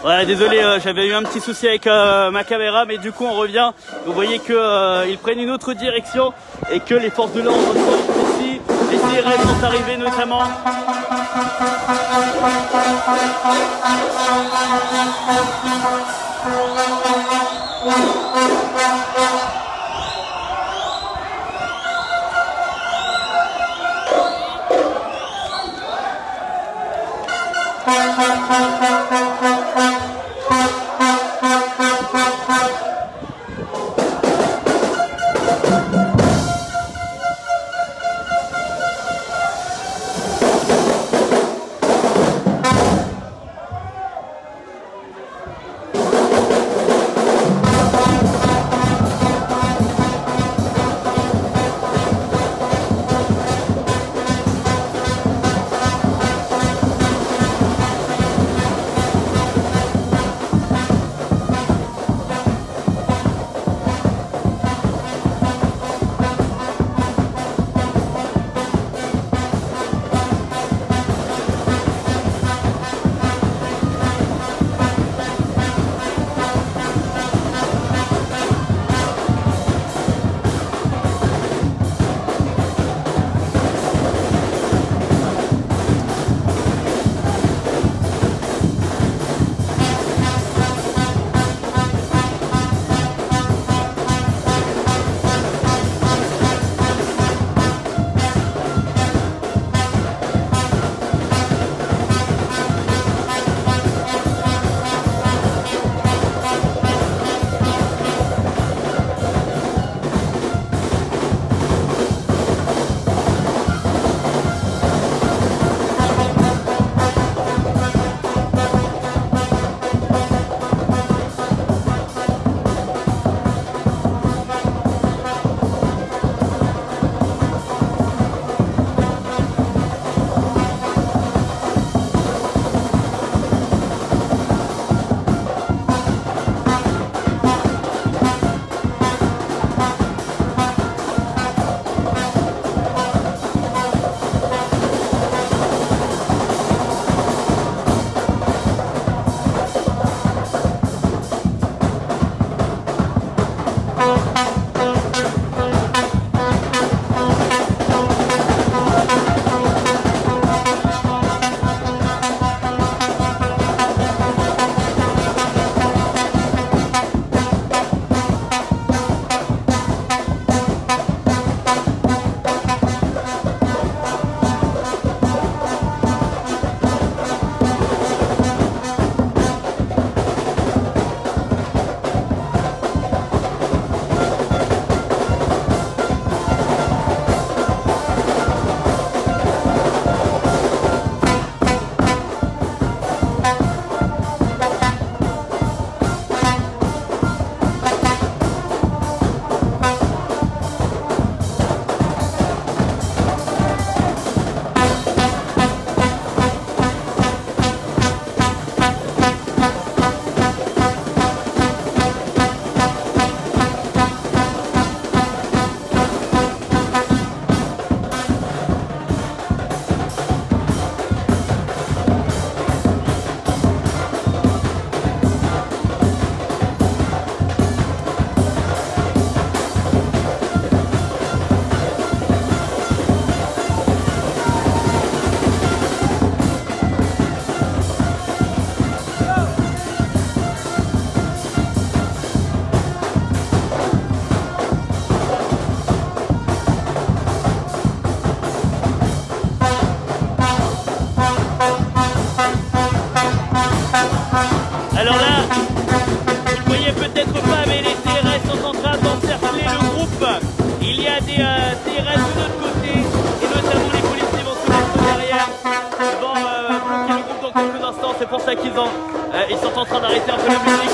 Ouais, désolé, j'avais eu un petit souci avec ma caméra, mais du coup on revient. Vous voyez que ils prennent une autre direction et que les forces de l'ordre sont ici. Les CRS sont arrivés notamment. Alors là, vous ne voyez peut-être pas, mais les CRS sont en train d'encercler le groupe. Il y a des CRS de l'autre côté, et notamment les policiers vont se mettre derrière. Ils vont bloquer le groupe dans quelques instants, c'est pour ça qu'ils sont en train d'arrêter un peu la musique.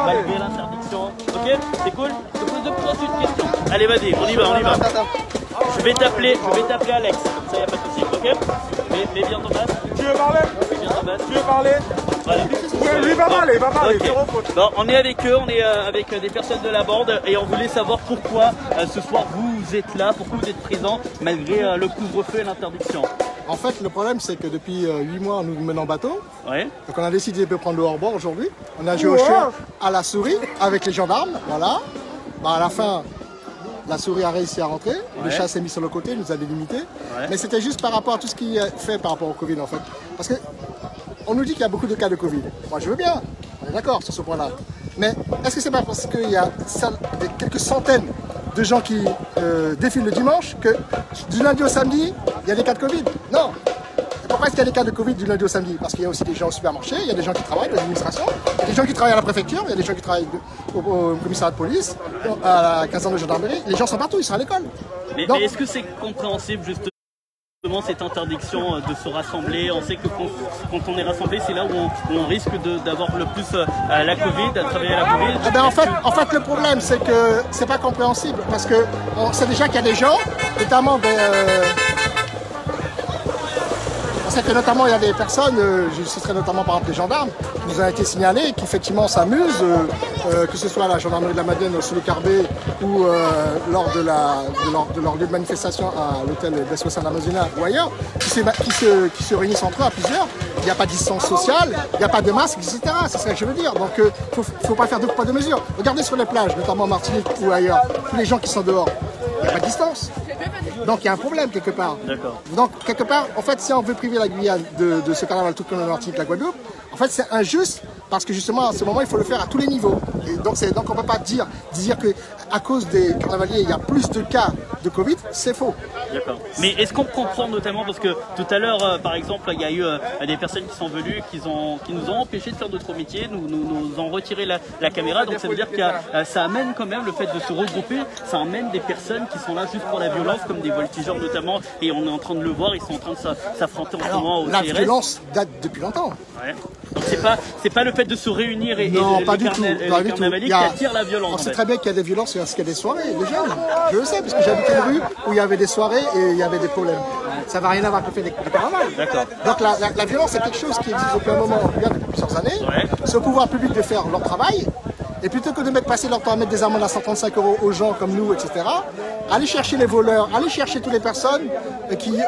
Malgré l'interdiction. Ok, c'est cool. Je te pose deux petites questions. Allez, vas-y, on y va, on y va. Je vais t'appeler Alex, comme ça y a pas de souci, ok? Mais viens ton masque. Tu veux parler? Viens ton masque. Tu veux parler? Voilà. Oui, il va parler, okay. Bon, on est avec eux, on est avec des personnes de la bande et on voulait savoir pourquoi ce soir vous êtes là, pourquoi vous êtes présents malgré le couvre-feu et l'interdiction. En fait, le problème, c'est que depuis 8 mois, nous menons en bateau. Ouais. Donc, on a décidé de prendre le hors-bord aujourd'hui. On a joué au chien à la souris avec les gendarmes. Voilà. Bah, à la fin, la souris a réussi à rentrer. Le chat s'est mis sur le côté, il nous a délimité. Ouais. Mais c'était juste par rapport à tout ce qui est fait par rapport au Covid, en fait. Parce que on nous dit qu'il y a beaucoup de cas de Covid. Moi, je veux bien. On est d'accord sur ce point-là. Mais est-ce que c'est pas parce qu'il y a quelques centaines de gens qui défilent le dimanche que du lundi au samedi, il y a des cas de Covid? Non. Et pourquoi est-ce qu'il y a des cas de Covid du lundi au samedi? Parce qu'il y a aussi des gens au supermarché, il y a des gens qui travaillent dans l'administration, il y a des gens qui travaillent à la préfecture, il y a des gens qui travaillent au commissariat de police, à la caserne de gendarmerie. Les gens sont partout, ils sont à l'école. Mais est-ce que c'est compréhensible justement justement cette interdiction de se rassembler. On sait que quand on est rassemblé, c'est là où on risque d'avoir le plus la Covid, à travailler la Covid. Eh ben en fait, le problème, c'est que c'est pas compréhensible parce que on sait déjà qu'il y a des gens, notamment on sait que notamment il y a des personnes, je citerai notamment par exemple les gendarmes, qui nous ont été signalés, qui effectivement s'amusent, que ce soit à la gendarmerie de la Madeleine sous le Carbet ou lors de leur lieu de manifestation à l'hôtel Bessosan Amazona ou ailleurs, qui se réunissent entre eux à plusieurs. Il n'y a pas de distance sociale, il n'y a pas de masque, etc. C'est ça que je veux dire. Donc faut pas faire deux poids deux mesures. Regardez sur les plages, notamment en Martinique ou ailleurs, tous les gens qui sont dehors, il n'y a pas de distance. Donc il y a un problème quelque part. Donc quelque part, en fait, si on veut priver la Guyane de ce carnaval tout comme la Martinique, la Guadeloupe, en fait c'est injuste parce que justement à ce moment il faut le faire à tous les niveaux. Et donc on ne peut pas dire que à cause des carnavaliers il y a plus de cas de Covid, c'est faux. D'accord. Mais est-ce qu'on comprend notamment, parce que tout à l'heure, par exemple, il y a eu des personnes qui sont venues, qui nous ont empêchés de faire notre métier, nous ont retiré la caméra, donc ça veut dire que ça amène quand même le fait de se regrouper, ça amène des personnes qui sont là juste pour la violence, comme des voltigeurs notamment, et on est en train de le voir, ils sont en train de s'affronter en ce moment au CRS. La violence date depuis longtemps. Ouais. Donc c'est pas le fait de se réunir et non, de pas du tout, qui attire la violence. On sait très bien qu'il y a des violences parce qu'il y a des soirées, des jeunes. Je le sais, parce que j'habite une rue où il y avait des soirées et il y avait des problèmes. Ça va rien à voir avec le fait du carnaval. D'accord. Donc la violence, c'est quelque chose qui existe depuis un moment, depuis plusieurs années. Ouais. C'est au pouvoir public de faire leur travail. Et plutôt que de passer leur temps à mettre des amendes à 135 € aux gens comme nous, etc., allez chercher les voleurs, allez chercher toutes les personnes qui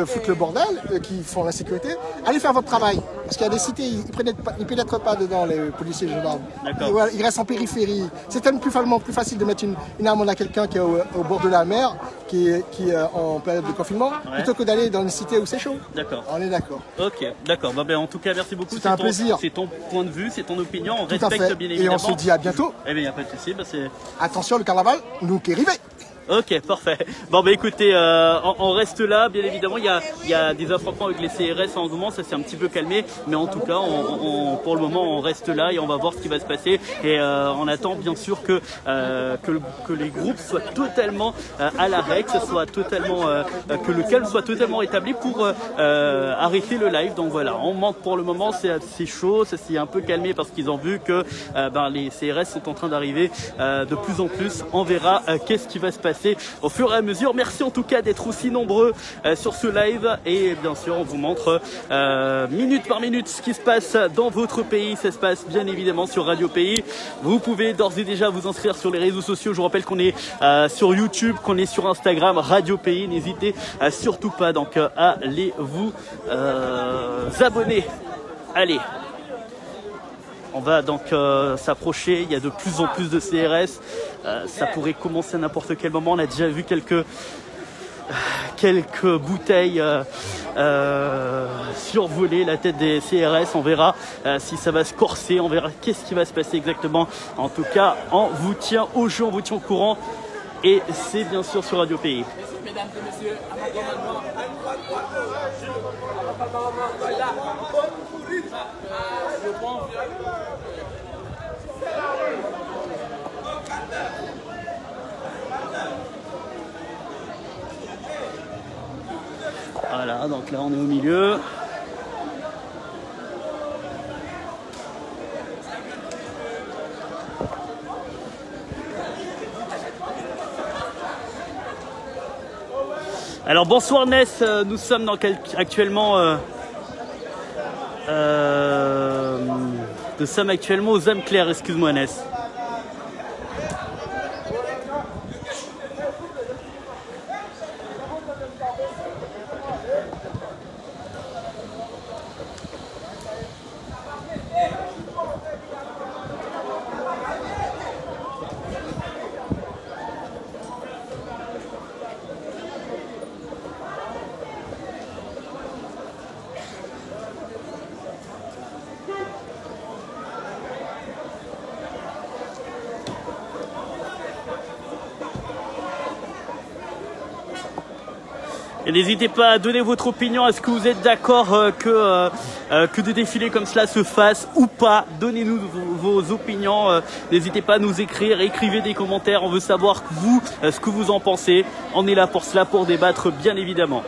foutent le bordel, qui font l'insécurité, allez faire votre travail. Parce qu'il y a des cités, ils ne pénètrent pas dedans, les policiers et les gendarmes. Ils restent en périphérie. C'est tellement plus facile de mettre une amende à quelqu'un qui est au bord de la mer, qui est en période de confinement, plutôt que d'aller dans une cité où c'est chaud. D'accord. On est d'accord. Ok, d'accord. Bah, en tout cas, merci beaucoup. C'était un plaisir. C'est ton point de vue, c'est ton opinion. On tout respecte bien évidemment. Et on se dit à bientôt. Eh bien, il n'y a pas de souci. Attention, le carnaval, nous qui arrivons. Ok, parfait. Bon, bah écoutez, on reste là, bien évidemment. Il y a des affrontements avec les CRS en ce moment, ça s'est un petit peu calmé, mais en tout cas, pour le moment, on reste là et on va voir ce qui va se passer. Et on attend bien sûr que les groupes soient totalement à l'arrêt, que le calme soit totalement établi pour arrêter le live. Donc voilà, on manque pour le moment, c'est chaud, ça s'est un peu calmé parce qu'ils ont vu que les CRS sont en train d'arriver de plus en plus. On verra qu'est-ce qui va se passer au fur et à mesure. Merci en tout cas d'être aussi nombreux sur ce live et bien sûr on vous montre minute par minute ce qui se passe dans votre pays. Ça se passe bien évidemment sur Radio Pays. Vous pouvez d'ores et déjà vous inscrire sur les réseaux sociaux. Je vous rappelle qu'on est sur YouTube, qu'on est sur Instagram, Radio Pays. N'hésitez surtout pas, donc allez vous abonner. Allez, on va donc s'approcher, il y a de plus en plus de CRS, ça pourrait commencer à n'importe quel moment. On a déjà vu quelques bouteilles survoler la tête des CRS. On verra si ça va se corser, on verra qu'est-ce qui va se passer exactement. En tout cas, on vous tient au jeu, on vous tient au courant et c'est bien sûr sur Radio Pays. Mesdames et messieurs, voilà, donc là on est au milieu. Alors bonsoir Ness, nous sommes actuellement aux âmes claires, excuse-moi Ness. Et n'hésitez pas à donner votre opinion. Est-ce que vous êtes d'accord que des défilés comme cela se fassent ou pas? Donnez-nous vos opinions. N'hésitez pas à nous écrire. Écrivez des commentaires. On veut savoir vous ce que vous en pensez. On est là pour cela, pour débattre, bien évidemment.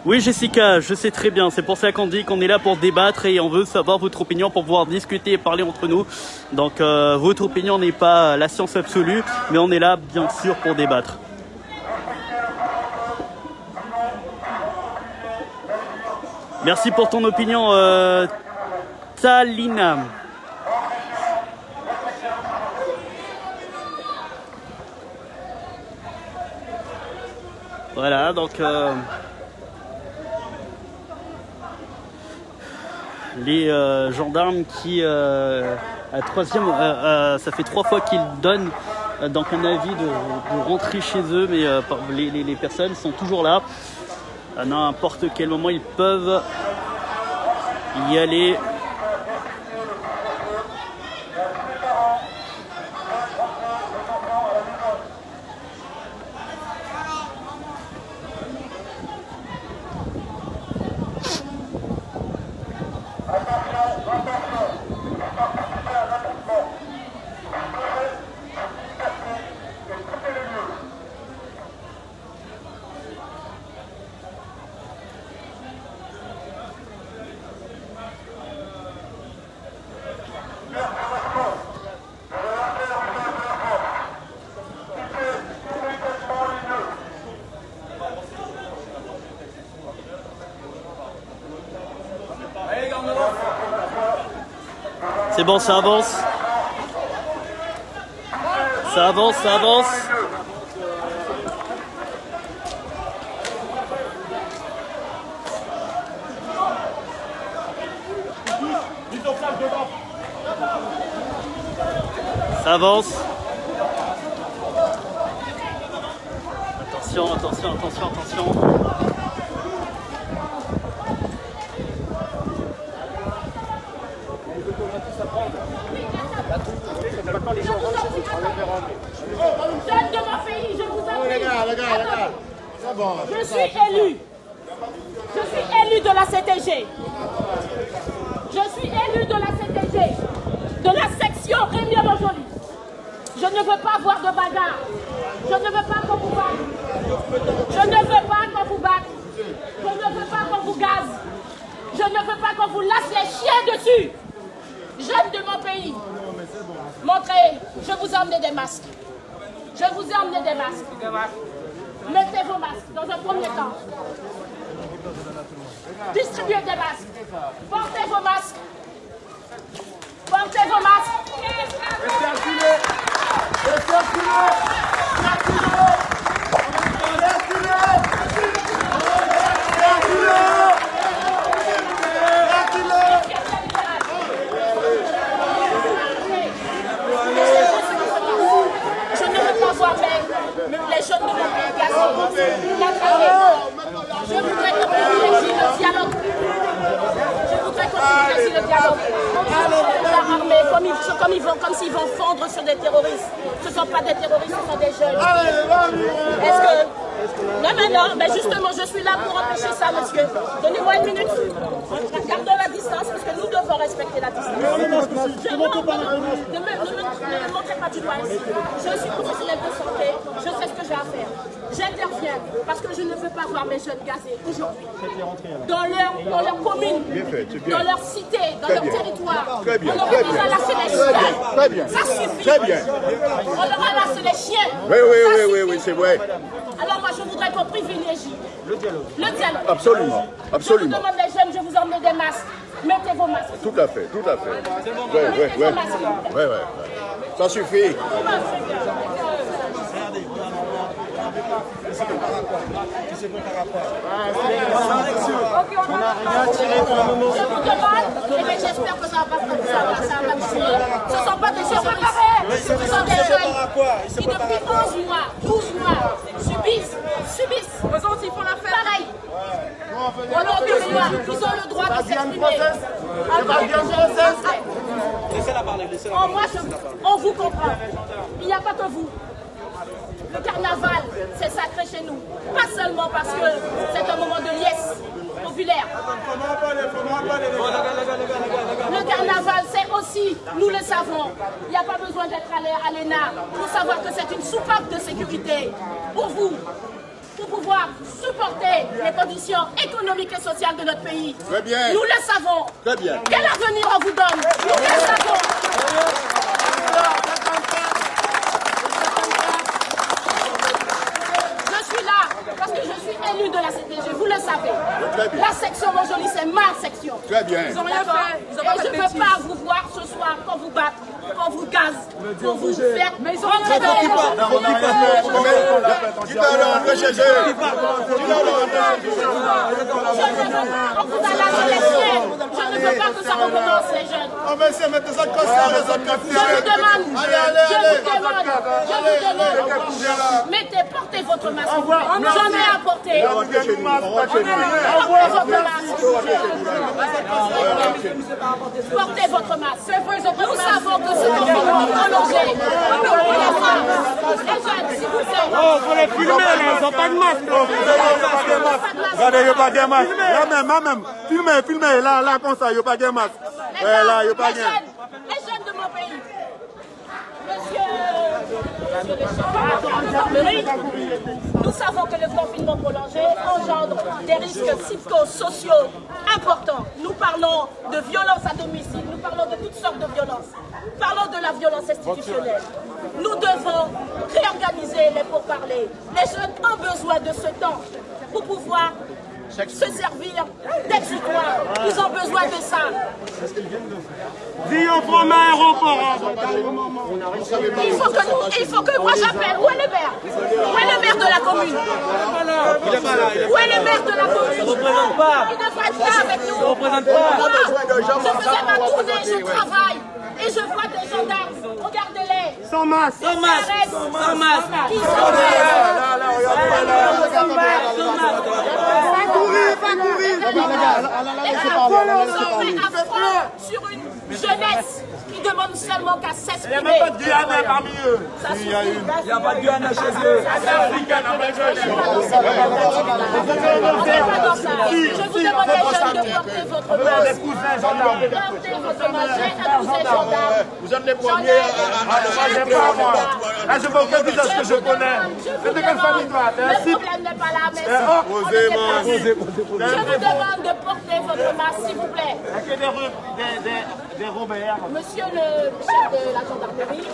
Oui Jessica, je sais très bien, c'est pour ça qu'on dit qu'on est là pour débattre et on veut savoir votre opinion pour pouvoir discuter et parler entre nous. Donc votre opinion n'est pas la science absolue, mais on est là bien sûr pour débattre. Merci pour ton opinion Talina. Voilà, donc les gendarmes qui, à troisième, ça fait 3 fois qu'ils donnent donc un avis de rentrer chez eux, mais les personnes sont toujours là. À n'importe quel moment, ils peuvent y aller. C'est bon, ça avance. Ça avance, ça avance. Ça avance. Attention, attention, attention, attention. Jeune de mon pays, je vous en prie. Les gars, c'est bon. Je suis élu. Je suis élu de la CTG. Je suis élu de la CTG. De la section Rémi Lojoli. Je ne veux pas voir de bagarre. Je ne veux pas qu'on vous batte. Je ne veux pas qu'on vous batte. Je ne veux pas qu'on vous gaze. Je ne veux pas qu'on vous lasse les chiens dessus. Jeunes de mon pays. Montrez, je vous ai emmené des masques. Je vous ai emmené des masques. Mettez vos masques dans un premier temps. Distribuez des masques. Portez vos masques. Portez vos masques. Je ne veux pas voir les jeunes de mon pays cassés. Je voudrais qu'on privilégie le dialogue. Je voudrais qu'on privilégie le dialogue. Comme s'ils vont fondre sur des terroristes. Ce ne sont pas des terroristes, ce sont des jeunes. Est-ce que... Non, mais justement, je suis là pour empêcher ça, monsieur. Donnez-moi une minute. Gardons la distance, parce que nous devons respecter la distance. Ne me montrez pas du doigt ici. Je suis professionnel de santé, je sais ce que j'ai à faire. J'interviens, parce que je ne veux pas voir mes jeunes gazés aujourd'hui. Dans leur commune, dans leur cité, dans leur territoire. Très bien, on leur très bien. a laissé les chiens. Très bien. Ça suffit. Très bien. On leur a laissé les chiens. Oui, c'est vrai. Alors moi, je voudrais qu'on privilégie le dialogue. Absolument, absolument. Je vous demande les jeunes, je vous emmène des masques. Mettez vos masques. Tout à fait, tout à fait. Mettez vos masques, s'il vous plaît. Ouais. Ça suffit. Je vous demande, et j'espère que ça va continuer. Ce ne sont pas des jeunes préparés. Ce sont des jeunes qui depuis 11 mois, 12 mois subissent. Eux autres, ils font l'affaire. Pareil. Pendant 12 mois, ils ont le droit de s'exprimer. Laissez-la parler, laissez-la Oh, moi, on vous comprend. Il n'y a pas que vous. Le carnaval, c'est sacré chez nous. Pas seulement parce que c'est un moment de liesse populaire. Le carnaval, c'est aussi, nous le savons, il n'y a pas besoin d'être à l'ENA pour savoir que c'est une soupape de sécurité pour vous. pour pouvoir supporter les conditions économiques et sociales de notre pays. Très bien. Nous le savons. Très bien. Quel avenir on vous donne? Nous le savons. Je suis là parce que je suis élue de la CTG, vous le savez. La section Montjoly, c'est ma section. Très bien. Ils n'ont rien fait. Et je ne veux pas vous voir ce soir quand vous battez, quand vous gaz, quand vous faites. Mais ils ont rentré dans les Qui va rentrer chez eux? Je ne veux pas, on vous a lâché les siens. Je ne veux pas que ça recommence, les jeunes. Oh, monsieur, mettez ça de costard, les autres Je vous demande, mettez, portez votre masque. J'en ai apporté. Portez votre masque. Portez votre masque. Nous savons que c'est un moment prolongé. Les jeunes, s'il vous plaît. Oh, faut les filmer, là, ils n'ont pas de masque. Regardez, il n'y a pas de masque. Là même, filmez, là, comme ça, il n'y a pas de masque. Là, il n'y a pas de masque. Les jeunes de mon pays. Monsieur le chef, nous savons que le confinement prolongé engendre des risques psychosociaux importants. Nous parlons de violence à domicile, nous parlons de toutes sortes de violences. Parlons de la violence institutionnelle. Nous devons réorganiser les pourparlers. Les jeunes ont besoin de ce temps pour pouvoir se servir d'exutoire. Ils ont besoin de ça. Dis on prend un aéroport. Il faut que moi j'appelle. Où est le maire? Où est le maire de la commune? Où est le maire de la commune? Il ne représente pas. Il ne va être là avec nous. Il ne représente pas. Je faisais ma tournée, je travaille. Et je vois des gendarmes. Regardez-les. Sans masque. Sans masque. Sans masque. Qui sont Pas courir. sur une jeunesse qui demande seulement qu'à s'exprimer. Il n'y a même pas de Guyana parmi eux. Il n'y a pas de Guyana chez eux. Je vous demande les jeunes de porter votre masque. Portez votre masque. J'ai accusé les gendarmes. Vous êtes les premiers Là, je vois aucun visage que je connais. C'est de quelle famille toi? Le problème n'est pas là, mais je vous demande de porter votre masque, s'il vous plaît. Il y a que des Robert. Monsieur le chef de la gendarmerie,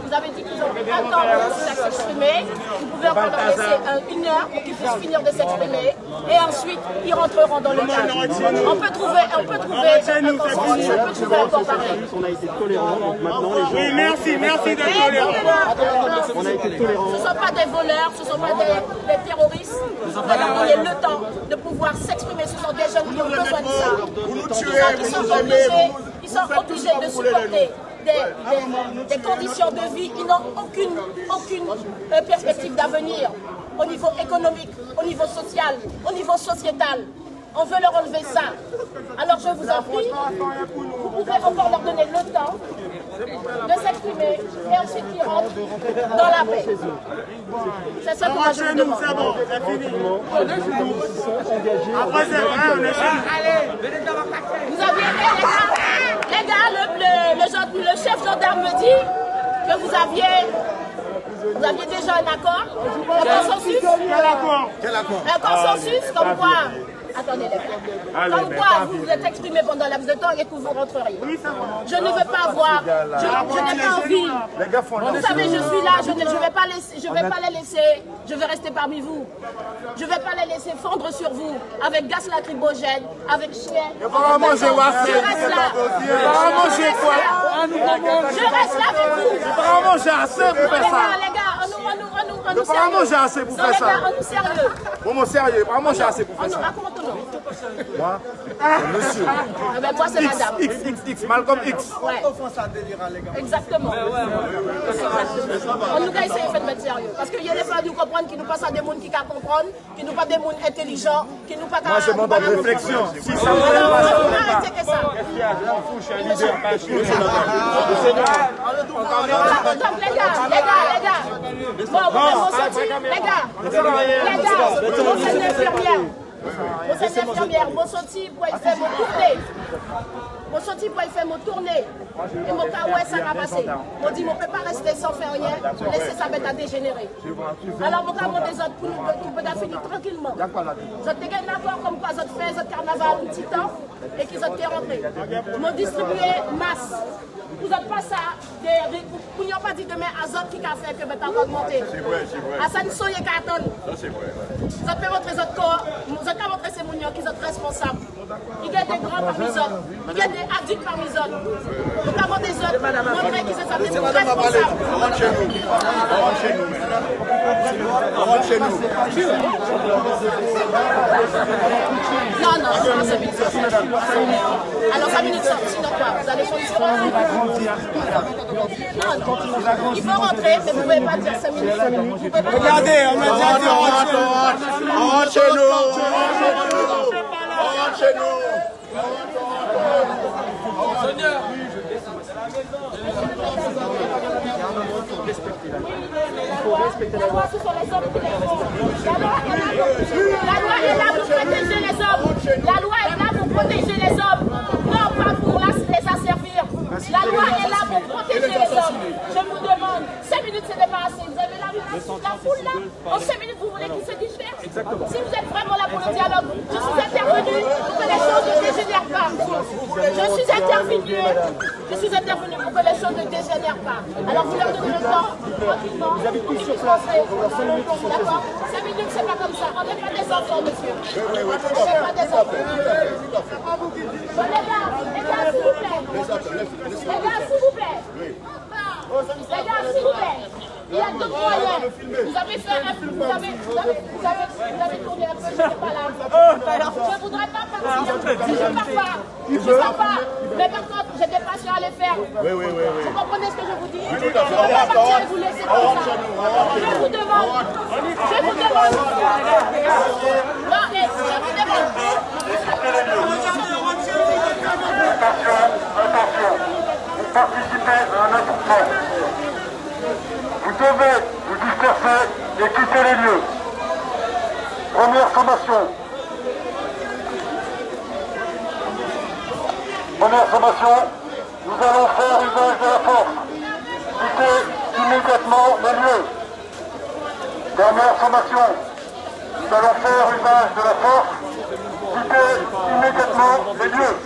vous avez dit qu'ils ont un temps pour s'exprimer. Vous pouvez encore leur laisser une heure pour qu'ils puissent finir de s'exprimer. Et ensuite, ils rentreront dans le monde. On peut trouver un consensus, on peut trouver un comparé. On a été tolérants, donc maintenant les gens... Oui, merci d'être tolérant. On a été tolérants. Ce ne sont pas des voleurs, ce ne sont pas des terroristes. Vous leur donnez le temps de pouvoir s'exprimer. Ce sont des jeunes qui ont besoin de ça. Ils sont obligés de supporter des conditions de vie. Ils n'ont aucune perspective d'avenir au niveau économique, au niveau social, au niveau sociétal. On veut leur enlever ça. Alors je vous en prie, vous pouvez encore leur donner le temps de s'exprimer et ensuite ils rentrent dans la paix. C'est ça que moi je vous demande. C'est bon, c'est fini. Après c'est vrai, on est Vous aviez, les gars, le chef gendarme me dit que vous aviez déjà un accord, un consensus. Quel accord? Un consensus comme quoi. Attendez les gars. Comme quoi vous vous êtes exprimé pendant laps de temps et que vous rentreriez. Je ne veux pas voir, je n'ai pas envie. Vous savez, je suis là, je ne vais pas les laisser, je vais rester parmi vous. Je ne vais pas les laisser fondre sur vous avec gaz lacrymogène, avec chien. Je reste là. Je reste là avec vous. Apparemment, j'ai assez pour faire ça. Les gars, on nous Apparemment, j'ai assez pour faire ça. On nous sérieux. Vraiment sérieux, apparemment, j'ai assez pour faire ça. Comment ton nom? Moi, monsieur. Ah ben moi, c'est madame. X, Malcolm X. Ouais. Exactement. On nous a essayé de mettre sérieux. Parce qu'il y a des gens qui nous comprennent, qui nous passent à des gens qui ne comprennent, qui nous pas des gens intelligents, qui nous pas... Moi, je demande de réflexion. Si ça vous arrêtez que ça. Donc les gars. Bon, mon infirmière, mon sorti pour essayer de me tourner. Mon sorti pour faire mon tournée. Et mon cas, ouais, ça va passer. On dit, on ne peut pas rester sans faire rien, laisser sa bête à dégénérer. Alors, mon cas, mon des autres, pour nous peut finir tranquillement. Je te gagne d'accord comme quoi, je fais ce carnaval un petit temps et qu'ils ont été rentrés. Mon distribué masse. Vous n'êtes pas ça, vous n'avez pas dit demain à Zot qui a fait que vous avez augmenté. C'est vrai, c'est vrai. À ça, nous sommes carton. Ça, c'est vrai. Vous avez montré votre corps, vous avez montré ces mounions qui sont responsables. Il y a des grands parmi eux, il y a des adultes parmi eux. Vous avez montré des autres, montré qu'ils sont responsables. On rentre chez nous. On rentre chez nous. On rentre chez nous. Non, non, non, 5 minutes. Alors 5 minutes, sinon quoi? Vous allez choisir. Non, il faut rentrer, mais vous ne pouvez pas dire 5 minutes. Regardez, on a déjà dit On rentre chez nous. On rentre chez nous. La loi, ce sont les hommes qui les font. La loi est là pour protéger les hommes. La loi est là pour protéger les hommes. Non pas pour les asservir. La loi est là pour protéger les hommes. Je vous demande, 5 minutes ce n'est pas assez. Vous avez la foule là. En 5 minutes, vous voulez qu'ils se diffèrent? Si vous êtes vraiment là pour le dialogue, je suis intervenue pour que les choses ne dégénèrent pas. Je suis intervenue pour que les choses ne dégénèrent pas. Alors vous leur donnez le temps, tranquillement. Vous avez tout sur place. D'accord? 5 minutes, c'est pas comme ça. On n'est pas des enfants, monsieur. On n'est pas des enfants. Bon, les gars, s'il vous plaît. Les gars, s'il vous plaît. Les gars, s'il vous plaît. Il y a deux moyens. Vous avez fait un peu, vous avez tourné un peu, je ne sais pas là. Je ne voudrais pas partir. Je ne pars pas. Mais par contre, j'ai des patients à les faire. Oui. Vous comprenez ce que je vous dis? Je ne peux pas partir et vous laisser comme ça. Je vous demande. Non, mais je vous demande. Attention, vous participez à un attroupement. Vous devez vous disperser et quitter les lieux. Première sommation. Nous allons faire usage de la force. Quittez immédiatement les lieux. Dernière sommation. Nous allons faire usage de la force. Quittez immédiatement les lieux.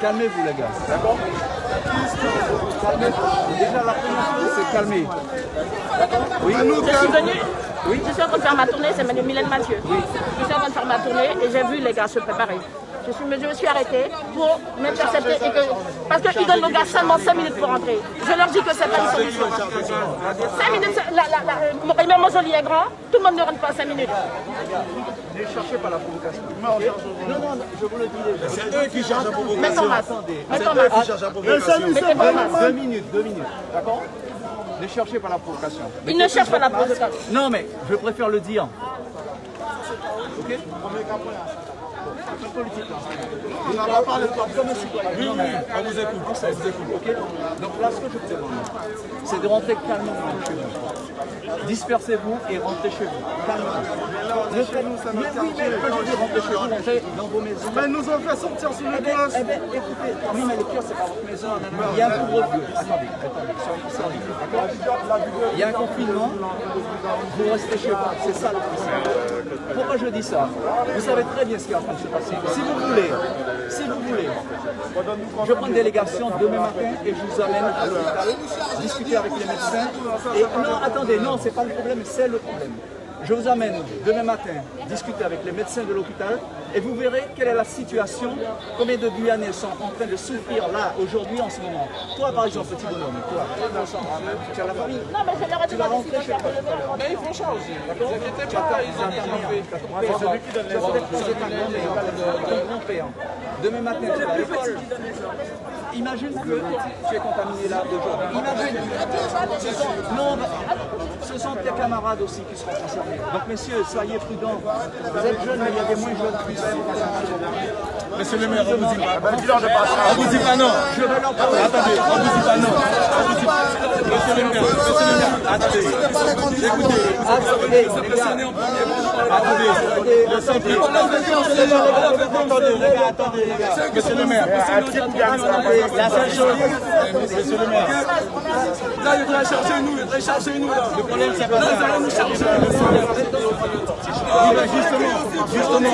Calmez-vous les gars, d'accord? Calmez-vous. Déjà la première chose c'est calmer. Oui. Je suis venue, je suis en train de faire ma tournée, c'est Mylène Mathieu. Je suis en train de faire ma tournée et j'ai vu les gars se préparer. Je me suis arrêtée pour m'intercepter et que... Parce qu'ils donnent aux gars seulement 5 minutes pour rentrer. Je leur dis que c'est pas une solution. 5 minutes, même Mosoli est grand, tout le monde ne rentre pas 5 minutes. Ne cherchez pas la provocation. Non, je vous le dis déjà. C'est eux qui cherchent la provocation. Mets ton masque. C'est eux qui cherchent la provocation. Mettez ton masque. 2 minutes, d'accord? Ne cherchez pas la provocation. Ils ne cherchent pas la provocation. Non mais, je préfère le dire. Ok? On n'a pas parlé comme un citoyen. Oui, on vous écoute. Okay. Donc là, ce que je vous demande, c'est de rentrer calmement chez vous. Dispersez-vous et rentrez chez vous. Calmement. Mais oui, mais quand je dis rentrer chez vous, rentrez dans vos maisons. Mais nous ont fait sortir sur le poste. Eh bien, écoutez, oui, mais le pire, c'est pas votre maison. Il y a un couvre-feu. Attendez, il y a un confinement. Vous restez chez vous. C'est ça le principe. Pourquoi je dis ça? Vous savez très bien ce qui est en train de se passer. Si vous voulez, je prends une délégation demain matin et je vous amène à l'hôpital, discuter avec les médecins. Et non, attendez, non, c'est pas le problème, c'est le problème. Je vous amène demain matin discuter avec les médecins de l'hôpital et vous verrez quelle est la situation, combien de Guyanais sont en train de souffrir là, aujourd'hui, en ce moment. Toi, par exemple, petit bonhomme, toi, tu as la famille. Non, mais je leur ai Tu vas demandé rentrer chez toi. Mais ils font ça aussi. Vous inquiétez pas, ils ont fait. Ton grand-père. Demain matin, tu vas à l'école. Imagine que tu es contaminé là aujourd'hui. Imagine. Ce sont tes camarades aussi qui seront concernés. Donc, messieurs, soyez prudents. Vous êtes jeunes, mais il y a des moins jeunes qui sont. Monsieur le maire, on vous dit pas. On vous dit pas non. Je vais leur parler. Attendez, on vous dit pas non. Monsieur le maire, attendez. Écoutez, Attendez, le simple. Attendez, les gars. Monsieur le maire, la seule chose, monsieur le maire. Là, il faudrait chercher nous, Le problème, c'est pas ça. Justement.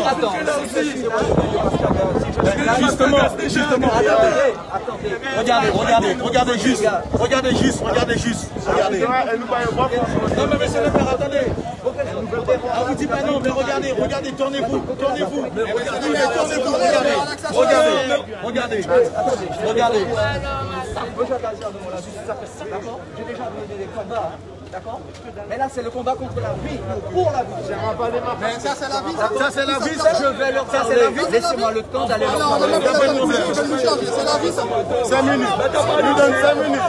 Regardez juste. Regardez. Non, mais monsieur le maire, attendez. On vous dit pas non, mais regardez, tournez-vous. Regardez. D'accord. J'ai déjà mené des combats, d'accord. Mais là, c'est le combat contre la vie, pour la vie. Mais ça, c'est la vie. Ça, c'est la vie. Je vais leur parler. Laissez-moi le temps d'aller leur parler. C'est la vie, ça. 5 minutes. Je lui donne 5 minutes.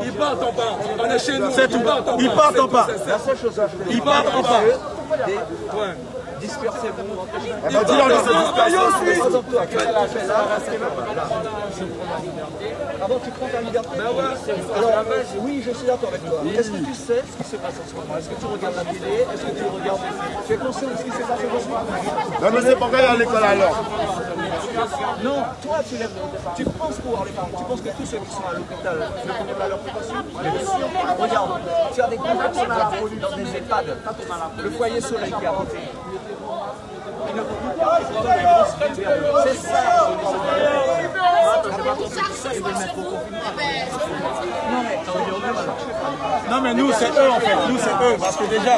Ils partent en bas. On est chez nous. C'est tout. Ils partent en bas. La seule chose à faire, Ils partent en bas. dispersez-vous. Dis-leur de se disperser. Avant, tu prends ta liberté. Alors, oui, je suis d'accord avec toi. Est-ce que tu sais ce qui se passe en ce moment? Est-ce que tu regardes la télé? Est-ce que tu regardes... Tu es conscient de ce qui se passe aujourd'hui? Non, mais c'est pourquoi il y a l'école alors. Non, toi, tu penses pouvoir les parler. Tu penses que tous ceux qui sont à l'hôpital ne connaissent pas leurs précautions? Regarde, tu as des grands malades dans des EHPAD. Le foyer soleil qui a monté. Ils ne peuvent pas. C'est ça. Non, mais nous, c'est eux en fait. Nous, c'est eux. Parce que déjà.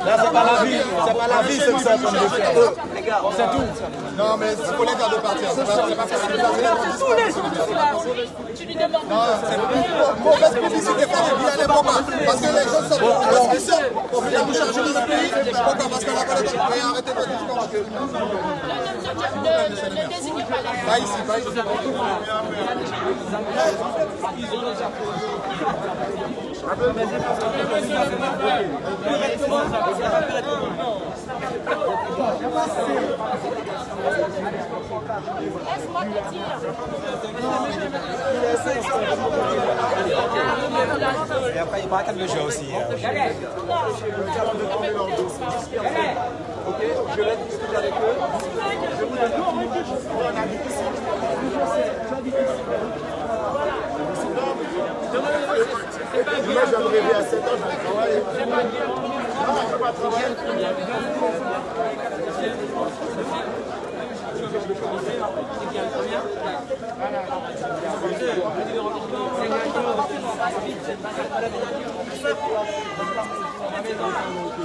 Là, c'est pas la vie. C'est pas la vie, c'est que ça qu'on veut faire. Les gars, C'est tout. Non, mais c'est pour les gars de partir. C'est pas Tu lui demandes. mauvaise publicité pour les Guyanais, pourquoi? Parce que les gens sont parce qu'ils sortent pour venir nous chercher dans le pays. Pourquoi? Parce qu'on n'a pas le temps. Mais arrêtez pas de discours. Ne désignez pas les Pas ici, pas ici. Laisse-moi te dire. Et après, il braque le jeu aussi. ok, je vais discuter avec eux. Je vous donne Moi, je vais me réveiller à 7 ans, je vais travailler. Non, je ne vais pas travailler.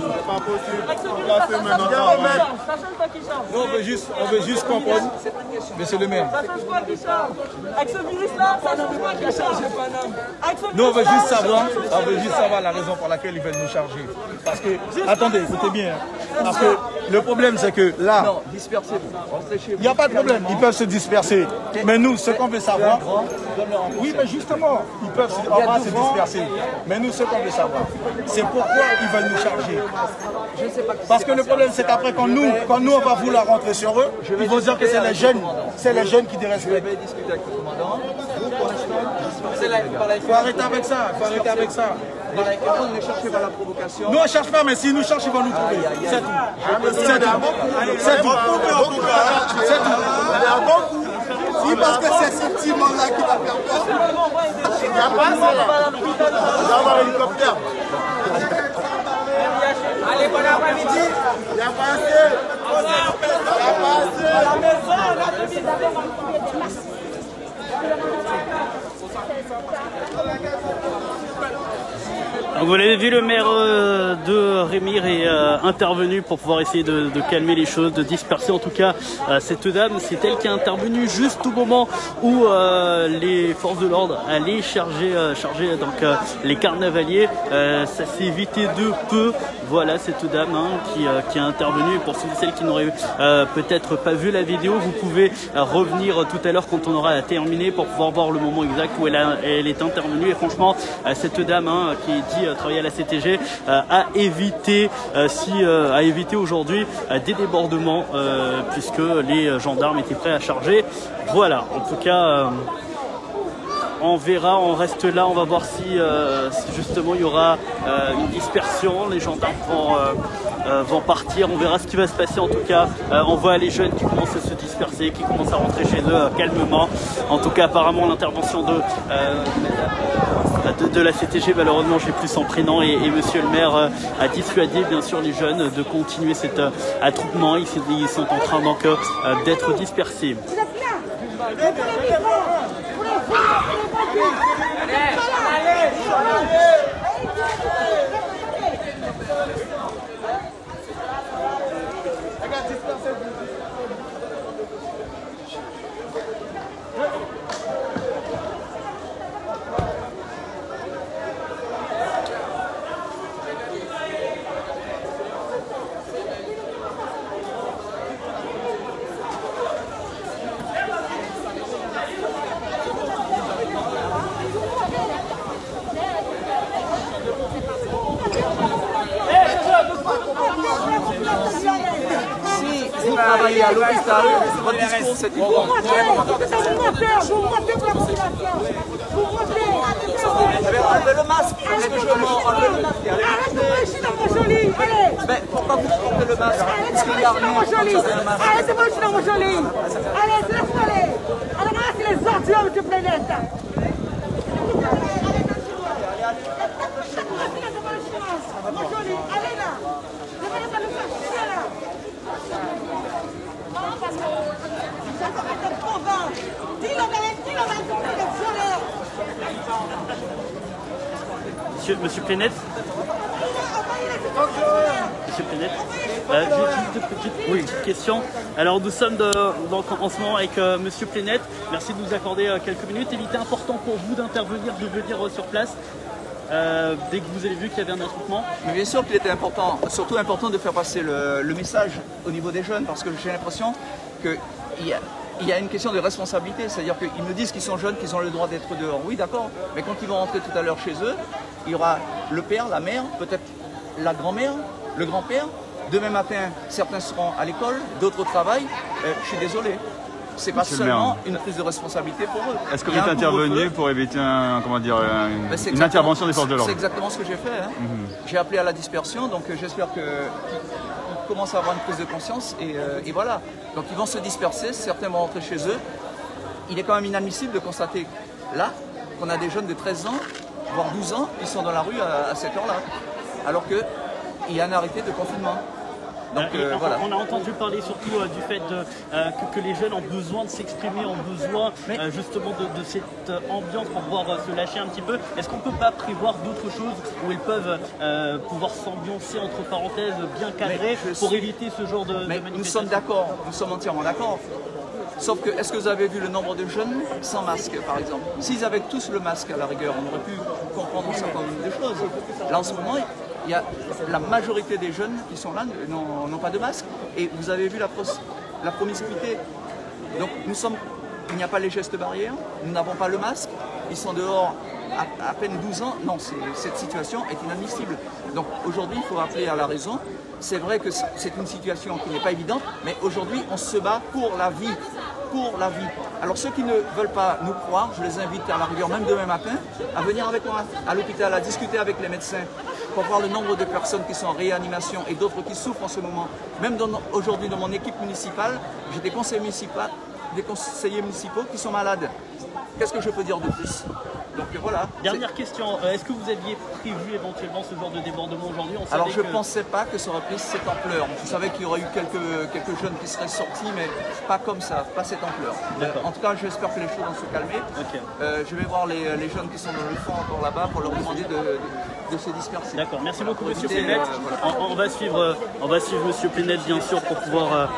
C'est pas possible. Placez maintenant. Nous, on veut juste comprendre, monsieur le maire. Avec ce virus-là, ça change quoi qui change? Nous, on veut juste savoir la raison pour laquelle ils veulent nous charger. Parce que, attendez, écoutez bien. Parce que le problème, c'est que là, non, dispersez-vous, rentrez chez vous. il n'y a pas de problème, ils peuvent se disperser. Mais nous, ce qu'on veut savoir, oui, mais justement, ils peuvent se disperser. Mais nous, ce qu'on veut savoir, c'est pourquoi ils veulent nous charger. Je ne sais pas. Parce que le problème, c'est qu'après, quand nous, on va vouloir rentrer sur eux, ils vont dire que c'est les jeunes qui dérespectent. Je vais discuter avec le commandant. Vous, pour l'instant, Il faut arrêter avec ça, ne cherchez pas la provocation. Nous, on ne cherche pas, mais si nous cherchons, ils vont nous trouver. C'est tout. C'est tout. C'est tout. C'est tout. Si, parce que c'est ce petit monde-là qui va faire peur. Il n'y a pas ça là. On va avoir un hélicoptère. Allez, bon après-midi. Il n'y a pas assez. Il n'y a pas la maison, on a mis d'abord des masques. Donc vous l'avez vu, le maire de Remire est intervenu pour pouvoir essayer de calmer les choses, de disperser en tout cas cette dame. C'est elle qui est intervenue juste au moment où les forces de l'ordre allaient charger donc, les carnavaliers. Ça s'est évité de peu. Voilà cette dame qui est intervenue. Et pour ceux et celles qui n'auraient peut-être pas vu la vidéo, vous pouvez revenir tout à l'heure quand on aura terminé pour pouvoir voir le moment exact où elle est intervenue. Et franchement, cette dame qui dit travailler à la CTG a évité aujourd'hui des débordements puisque les gendarmes étaient prêts à charger. Voilà, en tout cas on verra, on reste là, on va voir si justement il y aura une dispersion, les gendarmes vont partir, on verra ce qui va se passer. En tout cas on voit les jeunes qui commencent à se disperser, qui commencent à rentrer chez eux calmement. En tout cas apparemment l'intervention de la CTG, malheureusement j'ai plus son prénom, et monsieur le maire a dissuadé bien sûr les jeunes de continuer cet attroupement. Ils sont en train donc d'être dispersés. Vous travaillez à l'hôpital, votre discours c'est une bonne. Enlevez le masque, parce que je m'en enlevez le masque. Mais pourquoi vous portez le masque? Parce qu'il n'y a rien pour porter le masque. Arrêtez-moi, je suis dans mon joli. Allez, laisse-moi aller. Allez, c'est les ordures du planète. Allez là. Ne venez pas nous faire chier là. Non, parce que j'ai encore été convaincu. Dis-le, Monsieur Plénette. Monsieur Plénette. Juste une petite question. Alors nous sommes donc en ce moment avec Monsieur Plénette. Merci de nous accorder quelques minutes. Il était important pour vous d'intervenir, de venir sur place. Dès que vous avez vu qu'il y avait un attroupement? Mais bien sûr qu'il était important, surtout important de faire passer le message au niveau des jeunes, parce que j'ai l'impression qu'il y a une question de responsabilité, c'est-à-dire qu'ils me disent qu'ils sont jeunes, qu'ils ont le droit d'être dehors. Oui, d'accord, mais quand ils vont rentrer tout à l'heure chez eux, il y aura le père, la mère, peut-être la grand-mère, le grand-père. Demain matin, certains seront à l'école, d'autres au travail. Je suis désolé. C'est pas seulement une prise de responsabilité pour eux. Est-ce que vous êtes intervenu pour éviter une intervention des forces de l'ordre? C'est exactement ce que j'ai fait. Hein. J'ai appelé à la dispersion, donc j'espère qu'ils commencent à avoir une prise de conscience. Et voilà. Donc ils vont se disperser, certains vont rentrer chez eux. Il est quand même inadmissible de constater là qu'on a des jeunes de 13 ans, voire 12 ans, qui sont dans la rue à cette heure-là. Alors qu'il y a un arrêté de confinement. Donc, voilà. On a entendu parler surtout du fait que les jeunes ont besoin de s'exprimer, ont besoin justement de cette ambiance pour pouvoir se lâcher un petit peu. Est-ce qu'on ne peut pas prévoir d'autres choses où ils peuvent pouvoir s'ambiancer entre parenthèses, bien cadrées, pour éviter ce genre de manifestation? Nous sommes d'accord, nous sommes entièrement d'accord. Sauf que, est-ce que vous avez vu le nombre de jeunes sans masque, par exemple? S'ils avaient tous le masque à la rigueur, on aurait pu comprendre un certain nombre de choses. Là, en ce moment, il y a la majorité des jeunes qui sont là n'ont pas de masque. Et vous avez vu la promiscuité. Donc il n'y a pas les gestes barrières, nous n'avons pas le masque, ils sont dehors à peine 12 ans. Non, cette situation est inadmissible. Donc aujourd'hui, il faut rappeler à la raison. C'est vrai que c'est une situation qui n'est pas évidente, mais aujourd'hui, on se bat pour la vie. Pour la vie. Alors ceux qui ne veulent pas nous croire, je les invite à la rigueur, même demain matin, à venir avec moi à l'hôpital, à discuter avec les médecins pour voir le nombre de personnes qui sont en réanimation et d'autres qui souffrent en ce moment. Même aujourd'hui dans mon équipe municipale, j'ai des conseillers municipaux qui sont malades. Qu'est-ce que je peux dire de plus? Donc voilà. Dernière question, est-ce que vous aviez prévu éventuellement ce genre de débordement aujourd'hui? Alors je ne pensais pas que ça aurait pris cette ampleur. Je savais qu'il y aurait eu quelques jeunes qui seraient sortis, mais pas comme ça, pas cette ampleur. En tout cas, j'espère que les choses vont se calmer. Je vais voir les jeunes qui sont dans le fond encore là-bas pour leur demander de se disperser. D'accord, merci beaucoup Monsieur Plénette. On va suivre Monsieur Plénette bien sûr pour pouvoir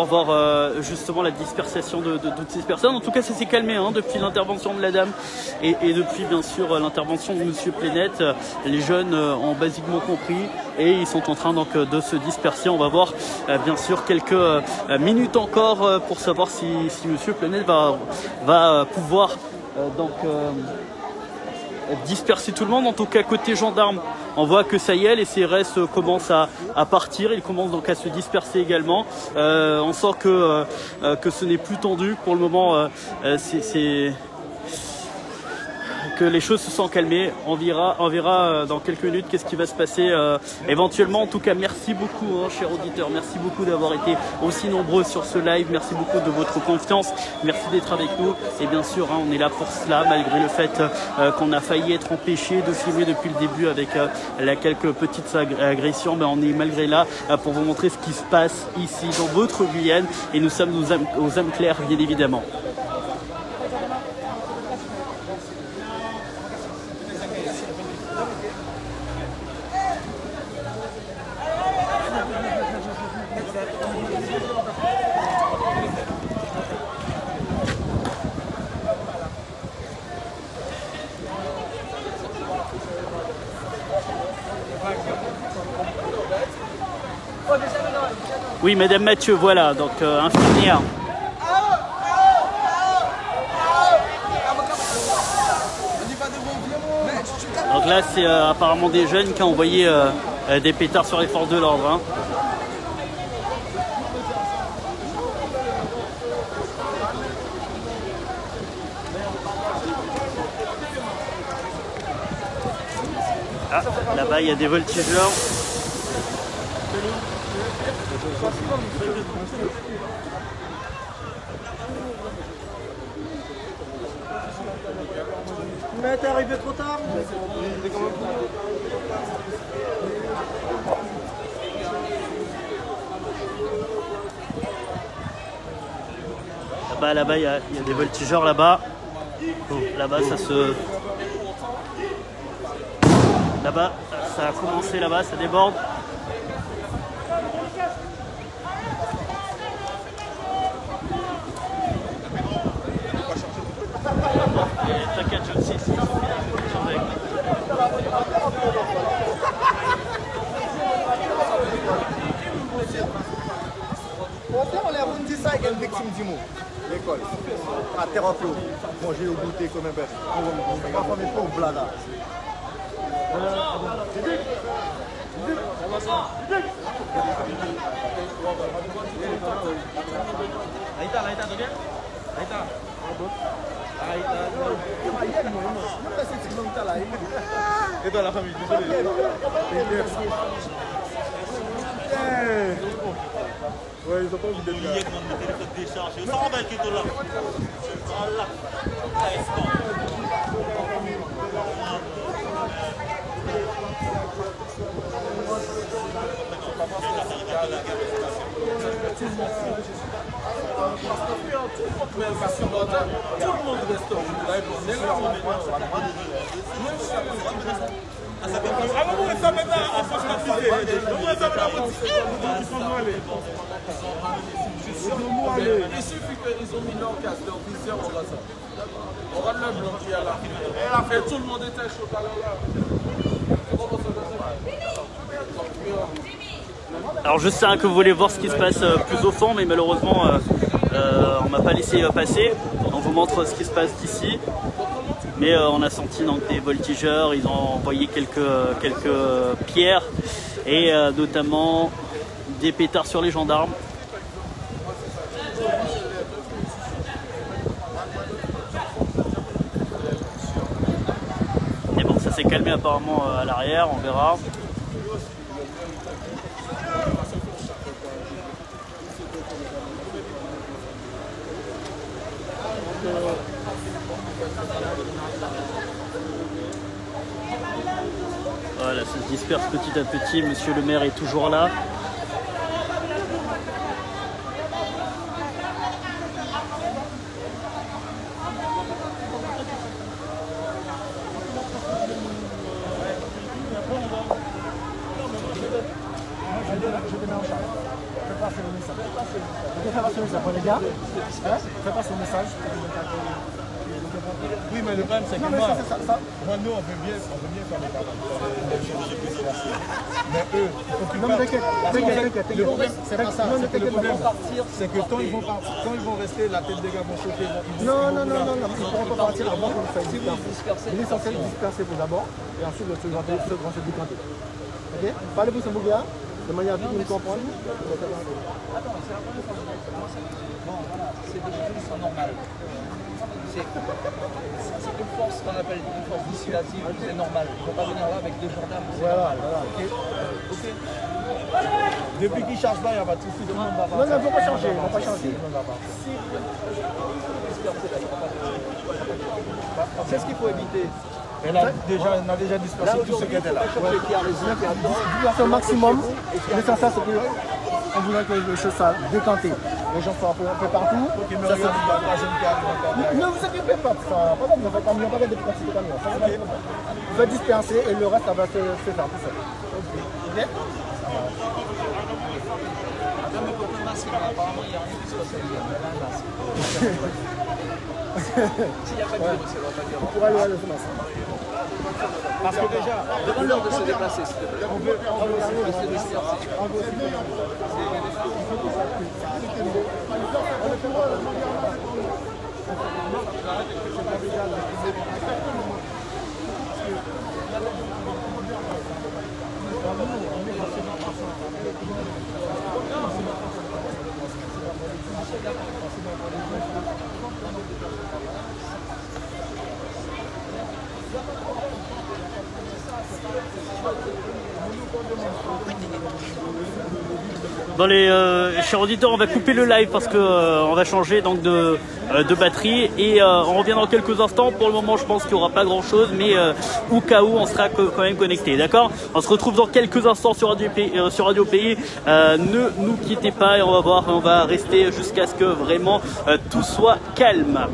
voir justement la dispersation de toutes ces personnes. En tout cas, ça s'est calmé depuis l'intervention de la dame et depuis bien sûr l'intervention de Monsieur Plénette. Les jeunes ont basiquement compris et ils sont en train donc de se disperser. On va voir bien sûr quelques minutes encore pour savoir si Monsieur Plénette va pouvoir donc disperser tout le monde. En tout cas côté gendarme, on voit que ça y est, les CRS commencent à partir, ils commencent donc à se disperser également. On sent que ce n'est plus tendu pour le moment, que les choses se sont calmées. On verra dans quelques minutes qu'est-ce qui va se passer éventuellement. En tout cas, merci beaucoup, chers auditeurs. Merci beaucoup d'avoir été aussi nombreux sur ce live. Merci beaucoup de votre confiance. Merci d'être avec nous. Et bien sûr, on est là pour cela, malgré le fait qu'on a failli être empêché de filmer depuis le début avec quelques petites agressions. Mais on est malgré là pour vous montrer ce qui se passe ici dans votre Guyane. Et nous sommes aux âmes claires, bien évidemment. Oui, Madame Mathieu, voilà, donc infirmière. Donc là, c'est apparemment des jeunes qui ont envoyé des pétards sur les forces de l'ordre. Ah, là-bas, il y a des voltigeurs. Mais t'es arrivé trop tard. Là-bas, il y a des voltigeurs là-bas. Là-bas, Là-bas, ça a commencé là-bas, ça déborde. T'inquiète, je le sais. On l'a dit ça avec une victime du mot. L'école. À terre en flot. Manger au goûter comme un bœuf. On va faire mes pauvres blagues. Et dans la famille, désolé. Ouais, ils ont pas envie d'être là. Tout le monde reste au il suffit qu'ils ont mis leur casque, leur viseur, on va ça. On va le blanc qui est là. Et tout le monde était chaud à l'heure. Alors je sais que vous voulez voir ce qui se passe plus au fond, mais malheureusement on m'a pas laissé passer. On vous montre ce qui se passe d'ici. Mais on a senti donc des voltigeurs, ils ont envoyé quelques pierres et notamment des pétards sur les gendarmes. Mais bon, ça s'est calmé apparemment à l'arrière, on verra. Voilà, ça se disperse petit à petit. Monsieur le maire est toujours là. Oui, mais le problème, c'est que moi, nous, on veut bien faire les cadeaux. Mais eux, il faut qu'ils partent. Le problème, c'est pas ça. Le problème, c'est que quand ils vont rester, la tête des gars vont chauffer. Non, ils ne pourront pas partir avant qu'on le fasse disperser. Il est censé disperser pour d'abord, et ensuite ceux vont se décanter. Ok? Parlez pour ce bouga, de manière à tout nous comprendre. Attends, c'est des choses qui sont normales. C'est une force qu'on appelle une force dissuasive, c'est normal. Il ne faut pas venir là avec des gendarmes. Voilà. Ok. Depuis qu'ils ne chargent pas, il n'y a pas de souci, tout le monde va partir. Non, il ne faut pas changer. Il ne faut pas changer. C'est ce qu'il faut éviter. On a déjà dispersé tout ce qui était là. Disperser au maximum. L'essentiel, c'est qu'on voudrait que les choses soient décantées. Les gens sont un peu partout. Ne vous occupez pas de ça. Pas de camion, pas de déplacer de camion. Vous faites disperser et le reste, ça va se faire tout seul. Ok? Apparemment, il n'y a rien qui se passe. Il y a un masque. S'il n'y a pas de virus, ça va pas dire. On pourra aller à le masque. Parce que déjà, demande-leur de se déplacer, s'il te plaît. On veut se disperser. Dans les chers auditeurs, on va couper le live parce que on va changer donc de batterie et on revient dans quelques instants. Pour le moment, je pense qu'il n'y aura pas grand chose, mais au cas où, on sera quand même connecté, d'accord? On se retrouve dans quelques instants sur Radio Pays. Ne nous quittez pas et on va voir, on va rester jusqu'à ce que vraiment tout soit calme.